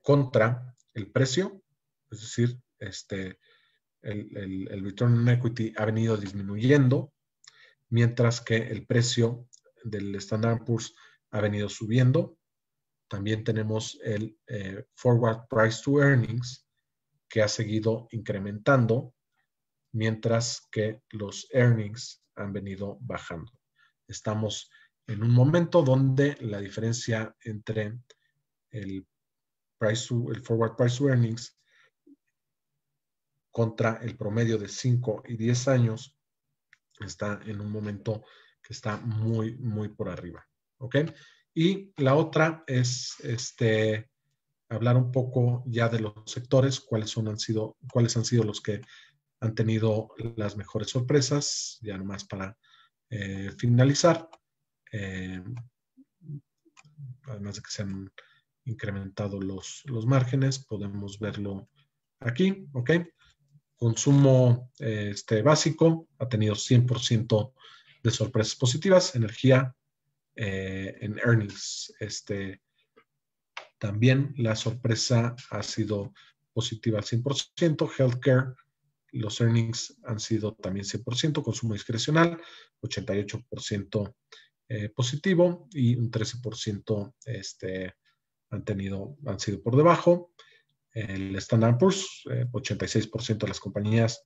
Contra el precio, es decir, el return on equity ha venido disminuyendo, mientras que el precio del Standard & Poor's ha venido subiendo. También tenemos el forward price to earnings, que ha seguido incrementando, mientras que los earnings han venido bajando. Estamos en un momento donde la diferencia entre el forward price to earnings contra el promedio de 5 y 10 años está en un momento que está muy, muy por arriba. ¿Ok? Y la otra es hablar un poco ya de los sectores, cuáles han sido los que han tenido las mejores sorpresas, ya nomás para finalizar. Además de que se han incrementado los márgenes, podemos verlo aquí, ¿ok? Consumo básico ha tenido 100% de sorpresas positivas. Energía en earnings. También la sorpresa ha sido positiva al 100%. Healthcare, los earnings han sido también 100%. Consumo discrecional, 88% positivo y un 13% han sido por debajo. El Standard & Poor's, 86% de las compañías,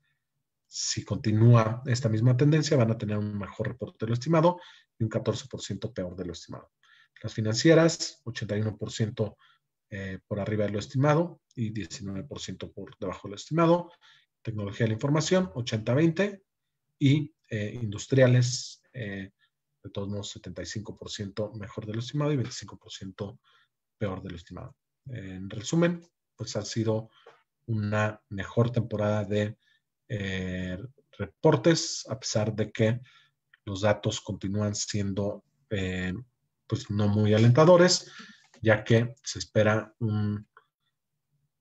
si continúa esta misma tendencia, van a tener un mejor reporte de lo estimado y un 14% peor de lo estimado. Las financieras, 81% por arriba de lo estimado y 19% por debajo de lo estimado. Tecnología de la información, 80-20 y industriales, de todos modos, 75% mejor de lo estimado y 25% peor de lo estimado. En resumen, pues ha sido una mejor temporada de reportes, a pesar de que los datos continúan siendo pues no muy alentadores, ya que se espera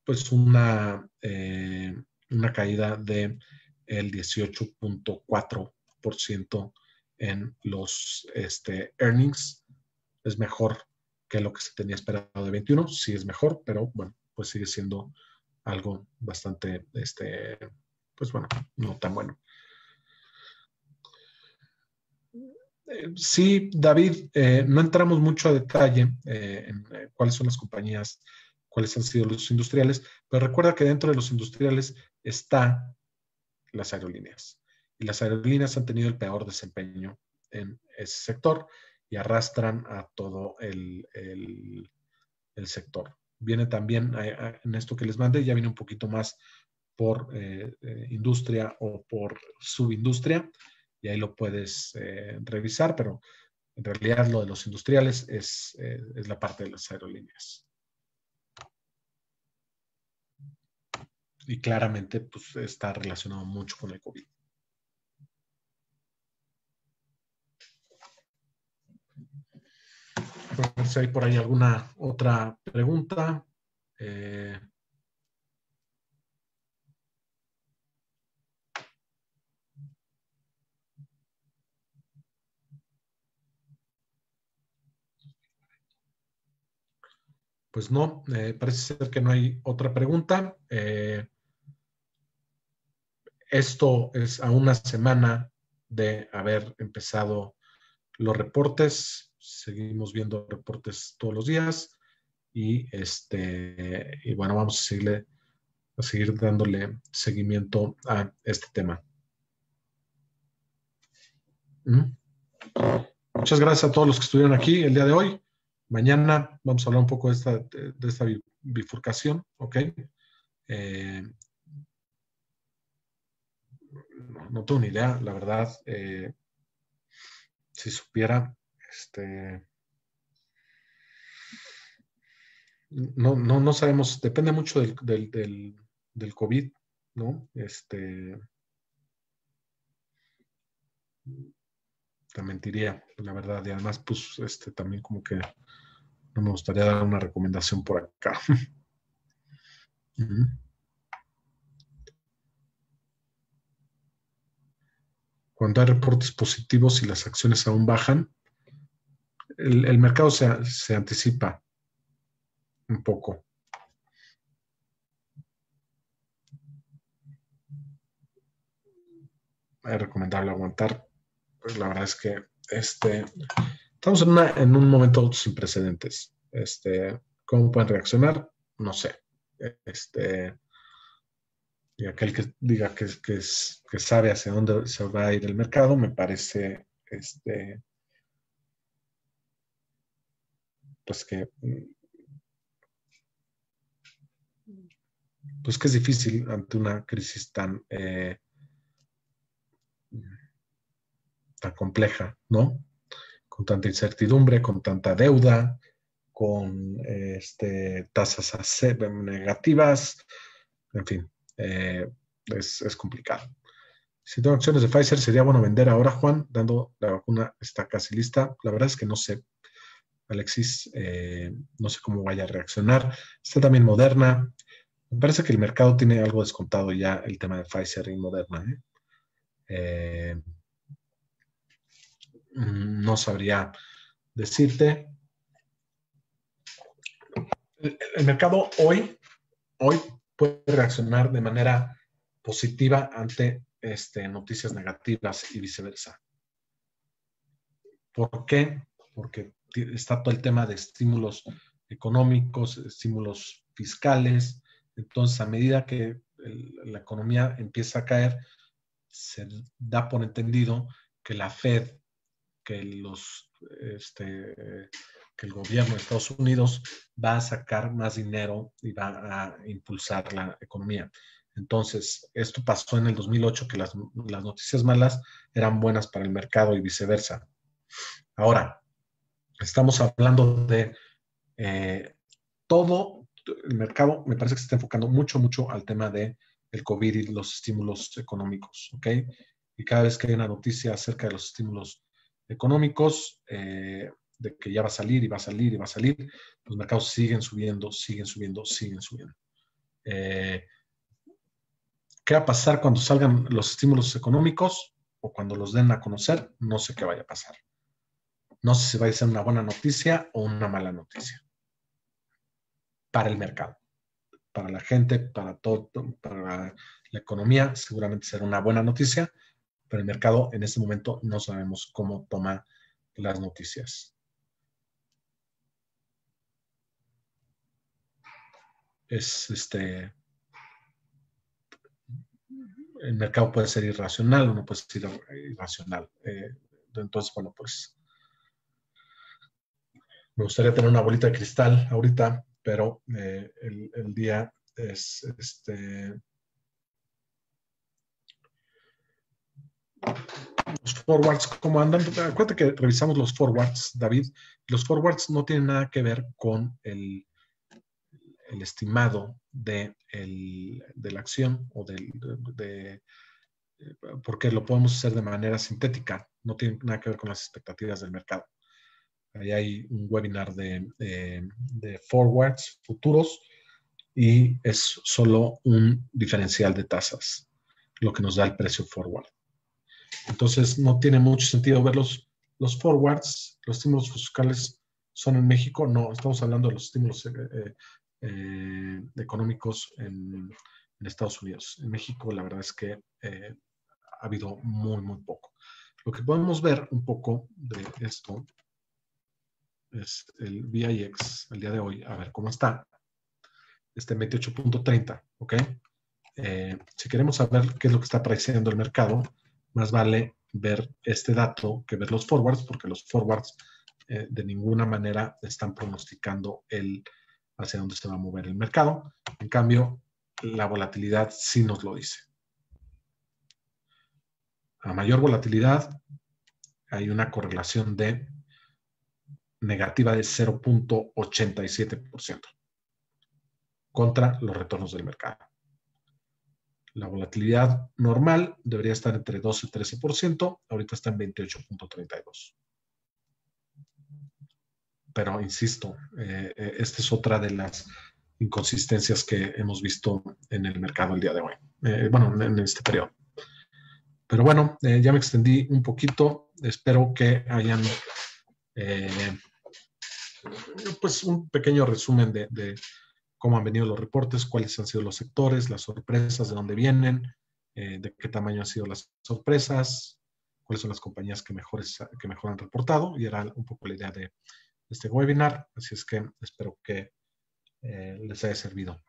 pues una caída de el 18.4% en los earnings. Es mejor que lo que se tenía esperado de 21, sí es mejor, pero bueno, pues sigue siendo algo bastante, pues bueno, no tan bueno. Sí, David, no entramos mucho a detalle en cuáles son las compañías, cuáles han sido los industriales, pero recuerda que dentro de los industriales está las aerolíneas. Y las aerolíneas han tenido el peor desempeño en ese sector y arrastran a todo el sector. Viene también en esto que les mandé, ya viene un poquito más por industria o por subindustria, y ahí lo puedes revisar, pero en realidad lo de los industriales es la parte de las aerolíneas. Y claramente pues, está relacionado mucho con el COVID. A ver si hay por ahí alguna otra pregunta. Pues no, parece ser que no hay otra pregunta. Esto es a una semana de haber empezado los reportes. Seguimos viendo reportes todos los días y bueno, vamos a seguir dándole seguimiento a este tema. ¿Mm? Muchas gracias a todos los que estuvieron aquí el día de hoy. Mañana vamos a hablar un poco de esta bifurcación, ¿ok? No tengo ni idea, la verdad. Si supiera, no sabemos, depende mucho del COVID, ¿no? Te mentiría, la verdad. Y además, pues, también como que no me gustaría dar una recomendación por acá. Cuando hay reportes positivos y las acciones aún bajan, el mercado se anticipa un poco. Es recomendable aguantar. Pues la verdad es que estamos en un momento sin precedentes. ¿Cómo pueden reaccionar? No sé. Y aquel que diga que sabe hacia dónde se va a ir el mercado, me parece pues que es difícil ante una crisis tan compleja, ¿no? Con tanta incertidumbre, con tanta deuda, con tasas negativas, en fin, es complicado. Si tengo acciones de Pfizer, sería bueno vender ahora, Juan, dando la vacuna está casi lista. La verdad es que no sé, Alexis, no sé cómo vaya a reaccionar. Está también Moderna. Me parece que el mercado tiene algo descontado ya el tema de Pfizer y Moderna. No sabría decirte. El mercado hoy puede reaccionar de manera positiva ante noticias negativas y viceversa. ¿Por qué? Porque está todo el tema de estímulos económicos, estímulos fiscales. Entonces, a medida que la economía empieza a caer, se da por entendido que la Fed, que que el gobierno de Estados Unidos va a sacar más dinero y va a impulsar la economía. Entonces, esto pasó en el 2008, que las noticias malas eran buenas para el mercado y viceversa. Ahora, estamos hablando de todo el mercado, me parece que se está enfocando mucho, mucho al tema de el COVID y los estímulos económicos, ¿ok? Y cada vez que hay una noticia acerca de los estímulos económicos, de que ya va a salir y va a salir y va a salir, los mercados siguen subiendo, siguen subiendo, siguen subiendo. ¿Qué va a pasar cuando salgan los estímulos económicos o cuando los den a conocer? No sé qué vaya a pasar. No sé si va a ser una buena noticia o una mala noticia para el mercado, para la gente, para todo, para la economía. Seguramente será una buena noticia, pero el mercado en este momento no sabemos cómo toma las noticias. El mercado puede ser irracional, uno puede ser irracional. Entonces, bueno, pues me gustaría tener una bolita de cristal ahorita, pero el día es los forwards, ¿cómo andan? Acuérdate que revisamos los forwards, David. Los forwards no tienen nada que ver con el estimado de la acción o porque lo podemos hacer de manera sintética, no tiene nada que ver con las expectativas del mercado. Ahí hay un webinar de forwards futuros y es solo un diferencial de tasas, lo que nos da el precio forward. Entonces, no tiene mucho sentido ver los forwards. Los estímulos fiscales son en México. No, estamos hablando de los estímulos económicos en Estados Unidos. En México, la verdad es que ha habido muy, muy poco. Lo que podemos ver un poco de esto es el VIX el día de hoy. A ver cómo está. Este 28.30, ¿ok? Si queremos saber qué es lo que está priceando el mercado, más vale ver este dato que ver los forwards, porque los forwards de ninguna manera están pronosticando hacia dónde se va a mover el mercado. En cambio, la volatilidad sí nos lo dice. A mayor volatilidad, hay una correlación negativa de 0.87% contra los retornos del mercado. La volatilidad normal debería estar entre 12 y 13%, ahorita está en 28.32%. Pero insisto, esta es otra de las inconsistencias que hemos visto en el mercado el día de hoy. En este periodo. Pero bueno, ya me extendí un poquito. Espero que hayan pues un pequeño resumen de cómo han venido los reportes, cuáles han sido los sectores, las sorpresas, de dónde vienen, de qué tamaño han sido las sorpresas, cuáles son las compañías que mejor han reportado, y era un poco la idea de este webinar. Así es que espero que les haya servido.